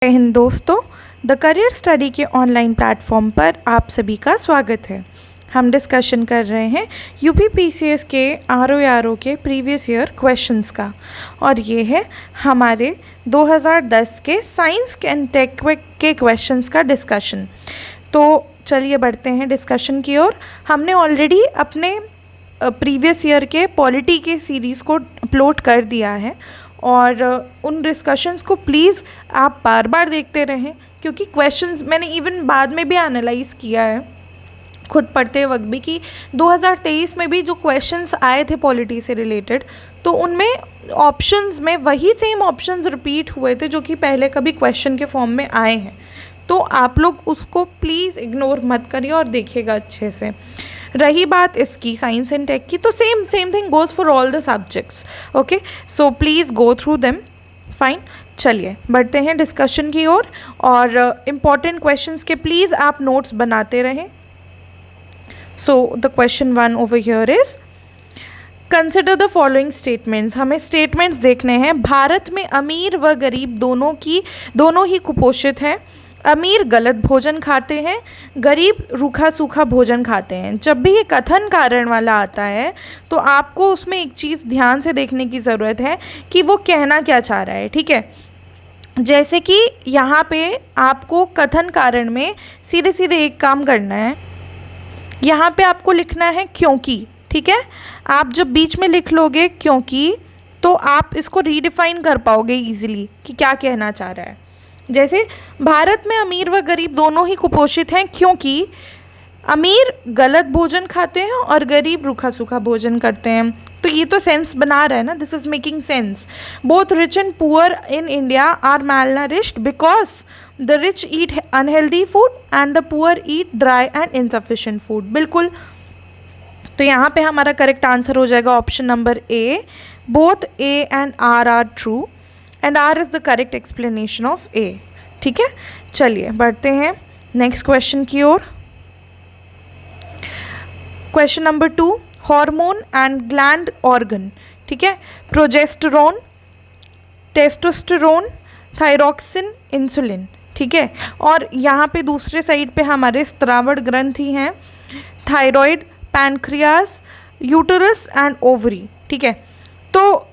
जय हिंद दोस्तों, the career study के ऑनलाइन प्लेटफॉर्म पर आप सभी का स्वागत है। हम डिस्कशन कर रहे हैं यूपी पीसीएस के आरओ के प्रीवियस ईयर क्वेश्चंस का, और ये है हमारे 2010 के साइंस एंड टेक के क्वेश्चंस का डिस्कशन। तो चलिए बढ़ते हैं डिस्कशन की ओर। हमने ऑलरेडी अपने प्रीवियस ईयर के पॉलिटी के सीरीज़ को अपलोड कर दिया है, और उन डिस्कशंस को प्लीज़ आप बार बार देखते रहें, क्योंकि क्वेश्चंस मैंने इवन बाद में भी एनालाइज़ किया है खुद पढ़ते वक्त भी कि 2023 में भी जो क्वेश्चंस आए थे पॉलिटी से रिलेटेड, तो उनमें ऑप्शंस में वही सेम ऑप्शंस रिपीट हुए थे जो कि पहले कभी क्वेश्चन के फॉर्म में आए हैं। तो आप लोग उसको प्लीज़ इग्नोर मत करिए और देखिएगा अच्छे से। रही बात इसकी साइंस एंड टेक की, तो same thing goes for all the subjects. Okay, so please go through them. Fine, चलिए बढ़ते हैं डिस्कशन की ओर, और इम्पॉर्टेंट क्वेश्चंस के प्लीज़ आप नोट्स बनाते रहें। So the question 1 over here is, consider the following statements. हमें स्टेटमेंट्स देखने हैं। भारत में अमीर व गरीब दोनों ही कुपोषित हैं। अमीर गलत भोजन खाते हैं, गरीब रूखा सूखा भोजन खाते हैं। जब भी ये कथन कारण वाला आता है तो आपको उसमें एक चीज़ ध्यान से देखने की ज़रूरत है कि वो कहना क्या चाह रहा है। ठीक है, जैसे कि यहाँ पे आपको कथन कारण में सीधे सीधे एक काम करना है। यहाँ पे आपको लिखना है क्योंकि। ठीक है, आप जब बीच में लिख लोगे क्योंकि, तो आप इसको रीडिफाइन कर पाओगे ईजिली कि क्या कहना चाह रहा है। जैसे भारत में अमीर व गरीब दोनों ही कुपोषित हैं क्योंकि अमीर गलत भोजन खाते हैं और गरीब रूखा सूखा भोजन करते हैं। तो ये तो सेंस बना रहा है ना, this is making sense. Both rich and poor in India are malnourished because the rich eat unhealthy food and the poor eat dry and insufficient food. बिल्कुल, तो यहाँ पे हमारा करेक्ट आंसर हो जाएगा option number A. Both A and R are true and R is the correct explanation of A. ठीक है, चलिए बढ़ते हैं नेक्स्ट क्वेश्चन की ओर। Question number 2, hormone and gland organ. ठीक है, प्रोजेस्टेरोन, टेस्टोस्टेरोन, थायरॉक्सिन, इंसुलिन। ठीक है, और यहाँ पे दूसरे साइड पे हमारे स्त्रावण ग्रंथि हैं, thyroid, pancreas, uterus and ovary. ठीक है, तो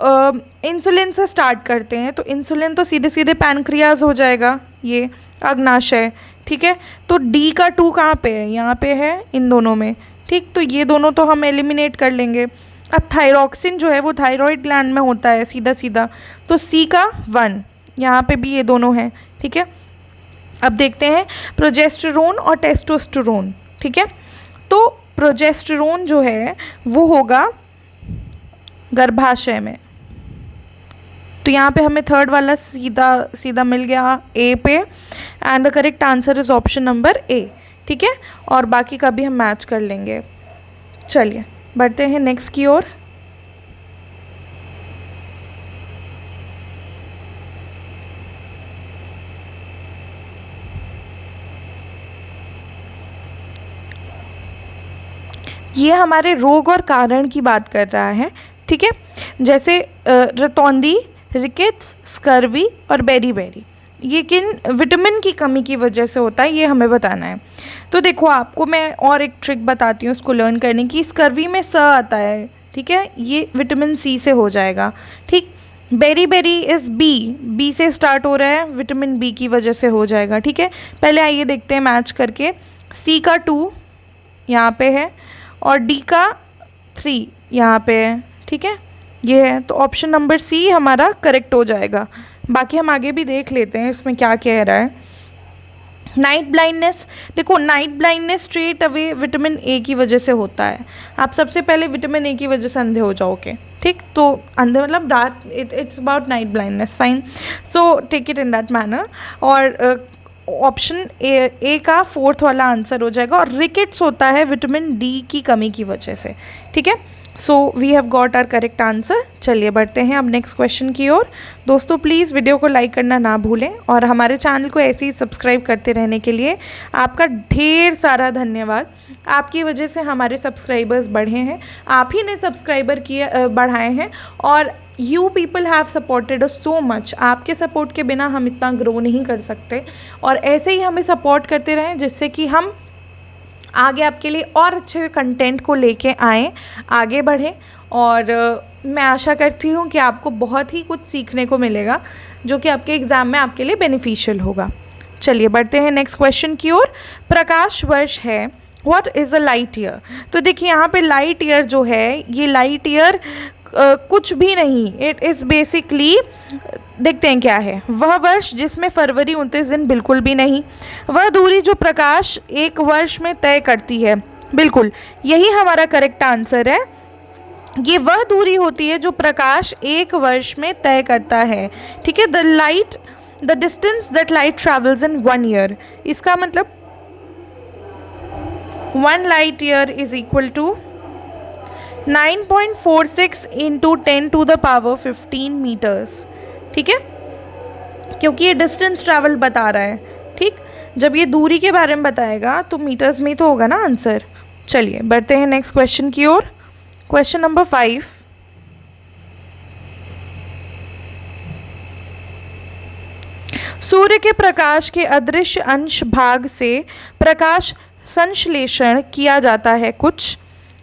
इंसुलिन से स्टार्ट करते हैं। तो इंसुलिन तो सीधे सीधे पैनक्रियाज हो जाएगा, ये अग्नाशय। ठीक है, तो डी का 2 कहाँ पे है? यहाँ पे है इन दोनों में। ठीक, तो ये दोनों तो हम एलिमिनेट कर लेंगे। अब थायरॉक्सिन जो है वो थायराइड ग्लैंड में होता है सीधा सीधा, तो सी का 1, यहाँ पे भी ये दोनों हैं। ठीक है, अब देखते हैं प्रोजेस्टेरोन और टेस्टोस्टेरोन। ठीक है, तो प्रोजेस्टेरोन जो है वो होगा गर्भाशय में, तो यहाँ पे हमें थर्ड वाला सीधा सीधा मिल गया ए पे, and the correct answer is option number ए। ठीक है, और बाकी का भी हम मैच कर लेंगे। चलिए बढ़ते हैं नेक्स्ट की ओर। ये हमारे रोग और कारण की बात कर रहा है। ठीक है, जैसे रतौंधी, रिकेट्स, स्कर्वी और बेरी, ये किन विटामिन की कमी की वजह से होता है, ये हमें बताना है। तो देखो, आपको मैं और एक ट्रिक बताती हूँ इसको लर्न करने की। स्कर्वी में स आता है, ठीक है, ये विटामिन सी से हो जाएगा। ठीक, बेरी इज़ बी से स्टार्ट हो रहा है, विटामिन बी की वजह से हो जाएगा। ठीक है, पहले आइए देखते हैं मैच करके। सी का 2 यहाँ पे है और डी का 3 यहाँ पे है। ठीक है, ये है, तो ऑप्शन नंबर सी हमारा करेक्ट हो जाएगा। बाकी हम आगे भी देख लेते हैं इसमें क्या कह रहा है। नाइट ब्लाइंडनेस, देखो night blindness straight away vitamin A की वजह से होता है। आप सबसे पहले विटामिन ए की वजह से अंधे हो जाओगे। ठीक, तो अंधे मतलब रात, it's about night blindness. Fine, so take it in that manner. और ऑप्शन ए का 4th वाला आंसर हो जाएगा। और रिकेट्स होता है विटामिन डी की कमी की वजह से। ठीक है, so we have got our correct answer. चलिए बढ़ते हैं अब नेक्स्ट क्वेश्चन की ओर। दोस्तों प्लीज़ वीडियो को लाइक करना ना भूलें, और हमारे चैनल को ऐसे ही सब्सक्राइब करते रहने के लिए आपका ढेर सारा धन्यवाद। आपकी वजह से हमारे सब्सक्राइबर्स बढ़े हैं, आप ही ने सब्सक्राइबर किए बढ़ाए हैं, और you people have supported us so much. आपके सपोर्ट के बिना हम इतना ग्रो नहीं कर सकते, और ऐसे ही हमें सपोर्ट करते रहें जिससे कि हम आगे आपके लिए और अच्छे कंटेंट को लेके आएँ, आगे बढ़ें। और मैं आशा करती हूँ कि आपको बहुत ही कुछ सीखने को मिलेगा जो कि आपके एग्ज़ाम में आपके लिए बेनिफिशियल होगा। चलिए बढ़ते हैं नेक्स्ट क्वेश्चन की ओर। प्रकाश वर्ष है, what is a light year? तो देखिए यहाँ पे लाइट ईयर जो है, ये लाइट ईयर कुछ भी नहीं, इट इज़ बेसिकली, देखते हैं क्या है। वह वर्ष जिसमें फरवरी 29 दिन बिल्कुल भी नहीं। वह दूरी जो प्रकाश एक वर्ष में तय करती है, बिल्कुल यही हमारा करेक्ट आंसर है। ये वह दूरी होती है जो प्रकाश एक वर्ष में तय करता है, ठीक है। The distance that light travels in 1 year, इसका मतलब 1 light year is equal to 9.46 into 10⁻15 metres, ठीक है, क्योंकि ये डिस्टेंस ट्रैवल बता रहा है, ठीक। जब ये दूरी के बारे में बताएगा तो मीटर्स में तो होगा ना आंसर। चलिए बढ़ते हैं नेक्स्ट क्वेश्चन की ओर। क्वेश्चन नंबर 5, सूर्य के प्रकाश के अदृश्य अंश भाग से प्रकाश संश्लेषण किया जाता है कुछ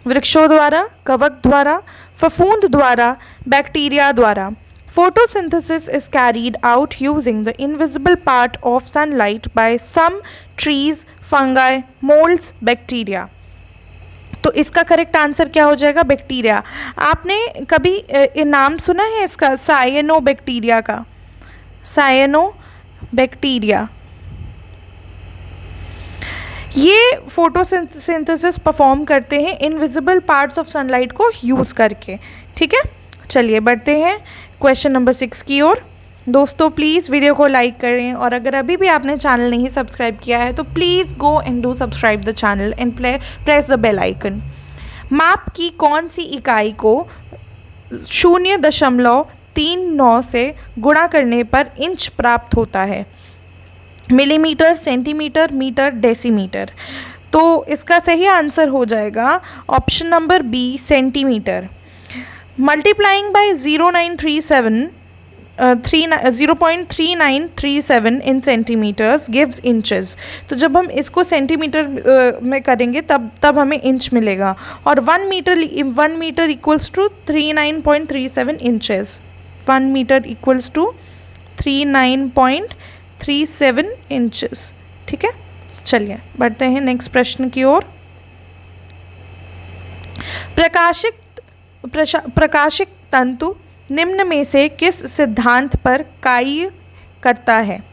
वृक्षों द्वारा, कवक द्वारा, फफूंद द्वारा, बैक्टीरिया द्वारा। Photosynthesis is carried out using the invisible part of sunlight by some trees, fungi, molds, bacteria. तो इसका करेक्ट आंसर क्या हो जाएगा? बैक्टीरिया। आपने कभी नाम सुना है इसका, साइनो बैक्टीरिया का? साइनो बैक्टीरिया ये फोटोसिंथेसिस परफॉर्म करते हैं इनविजिबल पार्ट्स ऑफ सनलाइट को यूज़ करके, ठीक है। चलिए बढ़ते हैं क्वेश्चन नंबर 6 की ओर। दोस्तों प्लीज़ वीडियो को लाइक करें, और अगर अभी भी आपने चैनल नहीं सब्सक्राइब किया है तो please go and do subscribe the channel and press the bell icon. माप की कौन सी इकाई को 0.39 से गुणा करने पर इंच प्राप्त होता है? Millimetre, centimetre, metre, decimetre. तो इसका सही आंसर हो जाएगा option number B, centimetre. Multiplying by 0.3937 in centimetres gives inches. तो जब हम इसको सेंटीमीटर में करेंगे तब हमें इंच मिलेगा, और 1 metre equals to 39.37 inches. 1 metre equals to 39.37 inches, ठीक है। चलिए बढ़ते हैं नेक्स्ट प्रश्न की ओर। प्रकाशिक तंतु निम्न में से किस सिद्धांत पर कार्य करता है?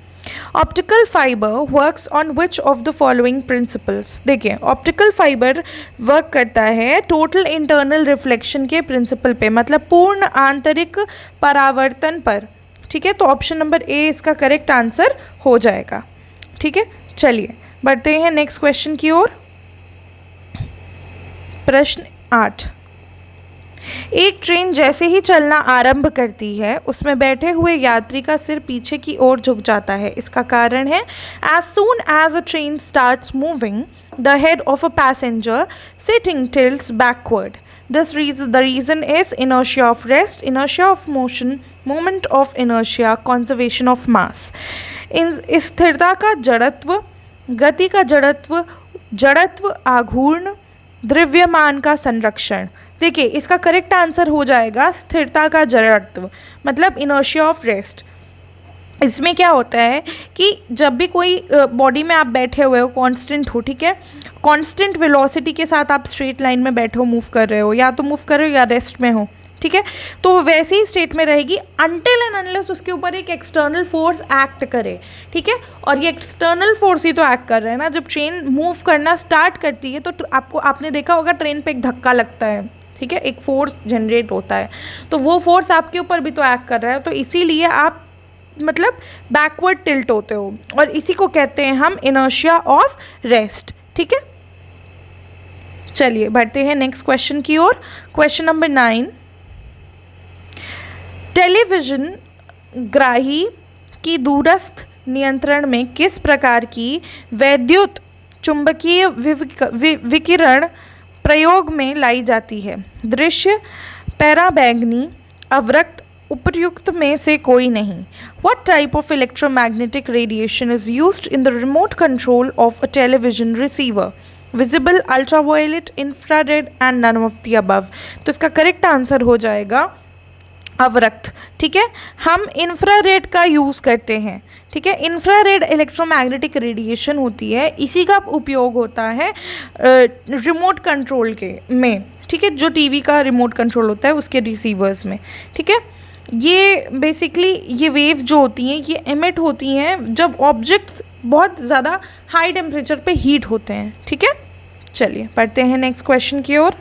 Optical fibre works on which of the following principles? देखिए ऑप्टिकल फाइबर वर्क करता है टोटल इंटरनल रिफ्लेक्शन के प्रिंसिपल पे, मतलब पूर्ण आंतरिक परावर्तन पर, ठीक है। तो ऑप्शन नंबर ए इसका करेक्ट आंसर हो जाएगा, ठीक है। चलिए बढ़ते हैं नेक्स्ट क्वेश्चन की ओर। प्रश्न 8, एक ट्रेन जैसे ही चलना आरंभ करती है उसमें बैठे हुए यात्री का सिर पीछे की ओर झुक जाता है। इसका कारण है as soon as a train starts moving the head of a passenger sitting tilts backward. the reason is inertia of rest, inertia of motion, moment of inertia, conservation of mass. इन स्थिरता का जड़त्व, गति का जड़त्व आघूर्ण, द्रव्यमान का संरक्षण। देखिए इसका करेक्ट आंसर हो जाएगा स्थिरता का जड़त्व, मतलब इनर्शिया ऑफ रेस्ट। इसमें क्या होता है कि जब भी कोई बॉडी में आप बैठे हुए हो, कांस्टेंट हो, ठीक है, कांस्टेंट वेलोसिटी के साथ आप स्ट्रेट लाइन में बैठे हो, मूव कर रहे हो, या तो मूव कर रहे हो या रेस्ट में हो, ठीक है, तो वैसे ही स्टेट में रहेगी अनटिल एंड अनलेस उसके ऊपर एक एक्सटर्नल फोर्स एक्ट करे, ठीक है। और ये एक्सटर्नल फोर्स ही तो एक्ट कर रहा है ना। जब ट्रेन मूव करना स्टार्ट करती है तो आपने देखा होगा ट्रेन पे एक धक्का लगता है, ठीक है, एक फोर्स जनरेट होता है, तो वो फोर्स आपके ऊपर भी तो एक्ट कर रहा है, तो इसीलिए आप मतलब बैकवर्ड टिल्ट होते हो, और इसी को कहते हैं हम इनर्शिया ऑफ रेस्ट, ठीक है। चलिए बढ़ते हैं नेक्स्ट क्वेश्चन की ओर। क्वेश्चन नंबर 9, टेलीविजन ग्राही की दूरस्थ नियंत्रण में किस प्रकार की वैद्युत चुंबकीय विकिरण प्रयोग में लाई जाती है? दृश्य, पैराबैंगनी, अवरक्त, उपर्युक्त में से कोई नहीं। What type of electromagnetic radiation is used in the remote control of a television receiver? Visible, ultraviolet, infrared and none of the above। तो इसका करेक्ट आंसर हो जाएगा अवरक्त। ठीक है, हम इंफ्रारेड का यूज़ करते हैं। ठीक है, इंफ्रारेड इलेक्ट्रोमैग्नेटिक रेडिएशन होती है, इसी का उपयोग होता है रिमोट कंट्रोल के में। ठीक है, जो टीवी का रिमोट कंट्रोल होता है उसके रिसीवर्स में। ठीक है, ये बेसिकली ये वेव जो होती हैं ये एमिट होती हैं जब ऑब्जेक्ट्स बहुत ज़्यादा हाई टेम्परेचर पे हीट होते हैं। ठीक है, चलिए पढ़ते हैं नेक्स्ट क्वेश्चन की ओर।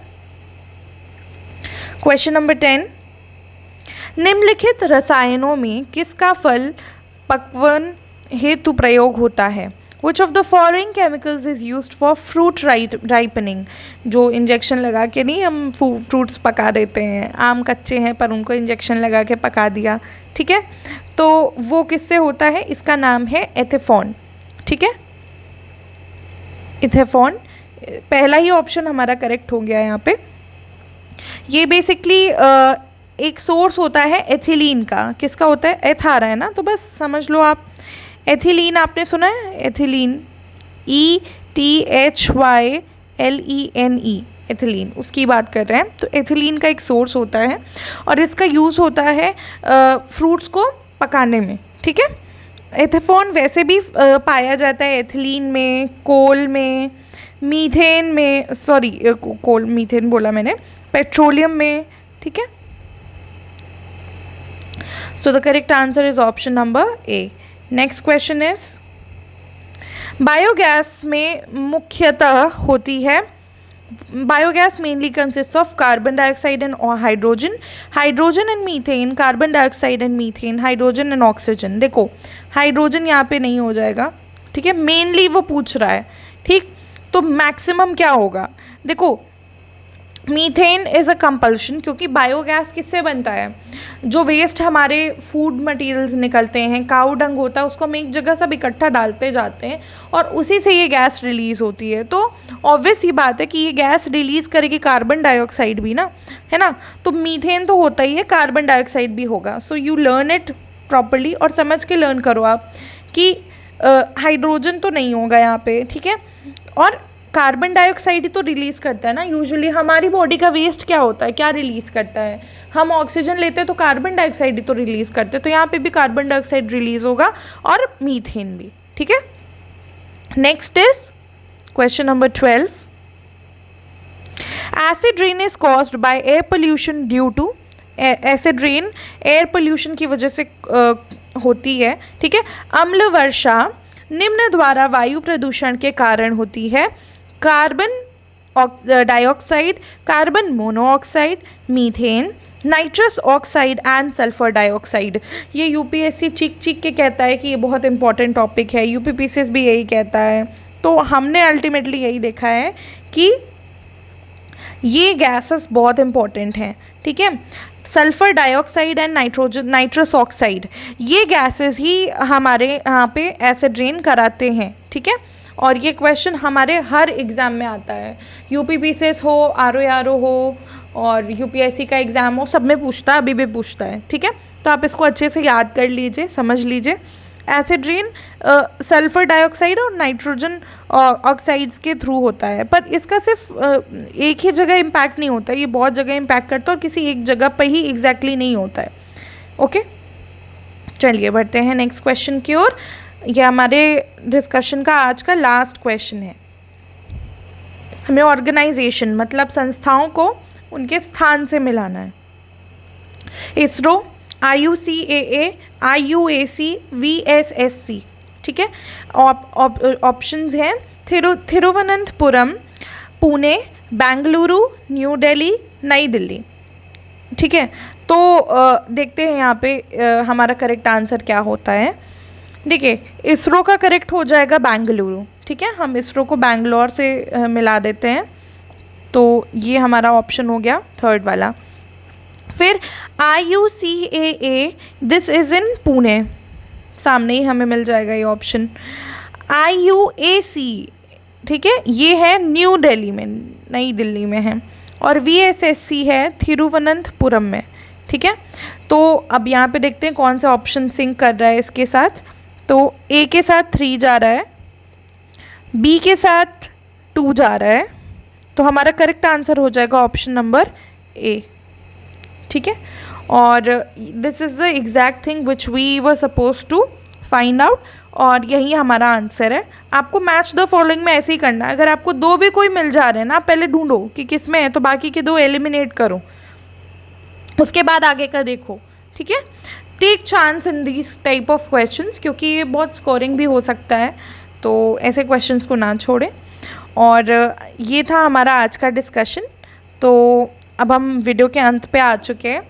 क्वेश्चन नंबर 10, निम्नलिखित रसायनों में किसका फल पक्वन हेतु प्रयोग होता है? Which of the following chemicals is used for fruit ripening? जो इंजेक्शन लगा के नहीं हम फ्रूट्स पका देते हैं, आम कच्चे हैं पर उनको इंजेक्शन लगा के पका दिया। ठीक है, तो वो किससे होता है? इसका नाम है एथेफॉन। ठीक है, इथेफॉन पहला ही ऑप्शन हमारा करेक्ट हो गया यहाँ पे। ये बेसिकली एक सोर्स होता है एथिलीन का। किसका होता है? एथ आ रहा है ना, तो बस समझ लो आप। एथिलीन आपने सुना है? एथिलीन, ETHYLENE, एथिलीन, उसकी बात कर रहे हैं। तो एथिलीन का एक सोर्स होता है और इसका यूज़ होता है फ्रूट्स को पकाने में। ठीक है, एथेफॉन वैसे भी पाया जाता है एथिलीन में, कोल में, मीथेन में, कोल मीथेन बोला मैंने, पेट्रोलियम में। ठीक है, so the correct answer is option number A. Next question is, biogas में मुख्यतः होती है, biogas mainly consist of carbon dioxide and hydrogen, hydrogen and methane, carbon dioxide and methane, hydrogen and oxygen. देखो hydrogen यहाँ पे नहीं हो जाएगा। ठीक है, मेनली वो पूछ रहा है। ठीक, तो मैक्सिमम क्या होगा? देखो मीथेन इज़ अ कंपल्शन, क्योंकि बायोगैस किससे बनता है? जो वेस्ट हमारे फूड मटेरियल्स निकलते हैं, काऊ डंग होता है, उसको हम एक जगह सब इकट्ठा डालते जाते हैं और उसी से ये गैस रिलीज़ होती है। तो ऑब्वियस ही बात है कि ये गैस रिलीज़ करेगी कार्बन डाइऑक्साइड भी ना, है ना। तो मीथेन तो होता ही है, कार्बन डाइऑक्साइड भी होगा। So you learn it properly और समझ के लर्न करो आप कि हाइड्रोजन तो नहीं होगा यहाँ पे। ठीक है, और कार्बन डाइऑक्साइड ही तो रिलीज़ करता है ना। यूजुअली हमारी बॉडी का वेस्ट क्या होता है, क्या रिलीज़ करता है? हम ऑक्सीजन लेते हैं तो कार्बन डाइऑक्साइड ही तो रिलीज़ करते हैं। तो यहाँ पे भी कार्बन डाइऑक्साइड रिलीज़ होगा और मीथेन भी। ठीक है, next is question number 12, acid rain is caused by air pollution due to, acid rain air pollution की वजह से होती है। ठीक है, अम्ल वर्षा निम्न द्वारा वायु प्रदूषण के कारण होती है, carbon dioxide, carbon monoxide, methane, nitrous oxide and sulphur dioxide. ये यूपीएससी चीख के कहता है कि ये बहुत इंपॉर्टेंट टॉपिक है, यूपीपीसीएस भी यही कहता है। तो हमने अल्टीमेटली यही देखा है कि ये गैसेस बहुत इंपॉर्टेंट हैं। ठीक है, sulphur dioxide and nitrous oxide, ये गैसेस ही हमारे यहाँ पे एसिड रेन कराते हैं। ठीक है, और ये क्वेश्चन हमारे हर एग्ज़ाम में आता है, यूपीपीसीएस हो, आरओ हो और यूपीएससी का एग्ज़ाम हो, सब में पूछता है, अभी भी पूछता है। ठीक है, तो आप इसको अच्छे से याद कर लीजिए, समझ लीजिए। एसिड रेन सल्फ़र डाइऑक्साइड और नाइट्रोजन ऑक्साइड्स के थ्रू होता है, पर इसका सिर्फ एक ही जगह इम्पैक्ट नहीं होता है, ये बहुत जगह इम्पैक्ट करता है और किसी एक जगह पर ही एग्जैक्टली नहीं होता है। ओके, चलिए बढ़ते हैं नेक्स्ट क्वेश्चन की ओर। यह हमारे डिस्कशन का आज का लास्ट क्वेश्चन है। हमें ऑर्गेनाइजेशन मतलब संस्थाओं को उनके स्थान से मिलाना है। ISRO, IUCAA, IUAC, VSSC। ठीक है, ऑप्शंस हैं तिरुवनंतपुरम, पुणे, बेंगलुरु, न्यू दिल्ली, नई दिल्ली। ठीक है, तो देखते हैं यहाँ पे हमारा करेक्ट आंसर क्या होता है। देखिए, इसरो का करेक्ट हो जाएगा बेंगलुरु। ठीक है, हम इसरो को बैंगलोर से मिला देते हैं, तो ये हमारा ऑप्शन हो गया थर्ड वाला। फिर IUCAA, this is in Pune, सामने ही हमें मिल जाएगा ये ऑप्शन। IUAC, ठीक है, ये है न्यू दिल्ली में, नई दिल्ली में है। और VSSC है तिरुवनंतपुरम में। ठीक है। तो अब यहाँ पे देखते हैं कौन सा ऑप्शन सिंक कर रहा है इसके साथ। तो ए के साथ 3 जा रहा है, बी के साथ 2 जा रहा है, तो हमारा करेक्ट आंसर हो जाएगा ऑप्शन नंबर ए। ठीक है, और this is the exact thing which we were suppose to find out, और यही हमारा आंसर है। आपको मैच द फॉलोइंग में ऐसे ही करना है। अगर आपको 2 भी कोई मिल जा रहे हैं ना, आप पहले ढूंढो कि किस में है, तो बाकी के 2 एलिमिनेट करो, उसके बाद आगे का देखो। ठीक है, take chance in this type of questions, क्योंकि ये बहुत स्कोरिंग भी हो सकता है, तो ऐसे क्वेश्चंस को ना छोड़ें। और ये था हमारा आज का डिस्कशन। तो अब हम वीडियो के अंत पे आ चुके हैं,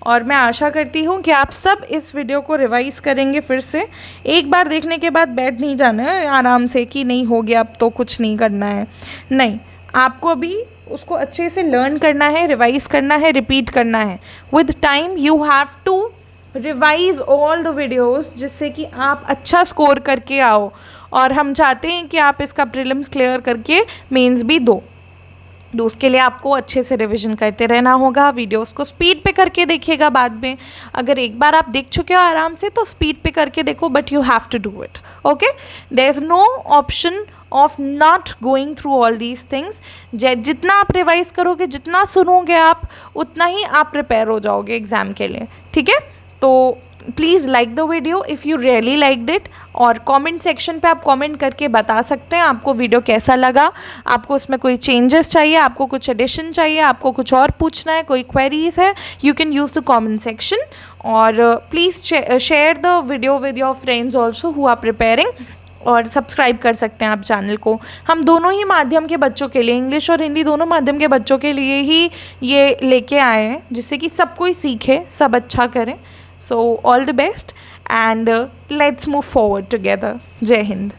और मैं आशा करती हूँ कि आप सब इस वीडियो को रिवाइज़ करेंगे फिर से। एक बार देखने के बाद बैठ नहीं जाना है आराम से कि नहीं हो गया अब तो कुछ नहीं करना है, नहीं, आपको अभी उसको अच्छे से लर्न करना है, रिवाइज़ करना है, रिपीट करना है। With time you have to revise all the videos, जिससे कि आप अच्छा स्कोर करके आओ, और हम चाहते हैं कि आप इसका प्रीलिम्स क्लियर करके मेंस भी दो। तो उसके लिए आपको अच्छे से रिवीजन करते रहना होगा। वीडियोस को स्पीड पे करके देखिएगा बाद में। अगर एक बार आप देख चुके हो आराम से तो स्पीड पे करके देखो, but you have to do it. Okay, there is no option of not going through all these things. जितना आप रिवाइज करोगे, जितना सुनोगे आप, उतना ही आप प्रिपेयर हो जाओगे एग्ज़ाम के लिए। ठीक है, तो please like the video if you really liked it, और कमेंट सेक्शन पे आप कमेंट करके बता सकते हैं आपको वीडियो कैसा लगा, आपको उसमें कोई चेंजेस चाहिए, आपको कुछ एडिशन चाहिए, आपको कुछ और पूछना है, कोई क्वेरीज है, you can use the comment section. और please share the video with your friends also who are preparing, और सब्सक्राइब कर सकते हैं आप चैनल को। हम दोनों ही माध्यम के बच्चों के लिए, इंग्लिश और हिंदी दोनों माध्यम के बच्चों के लिए ही ये लेके आए हैं, जिससे कि सब कोई सीखे, सब अच्छा करें। So all the best, and let's move forward together. Jai Hind.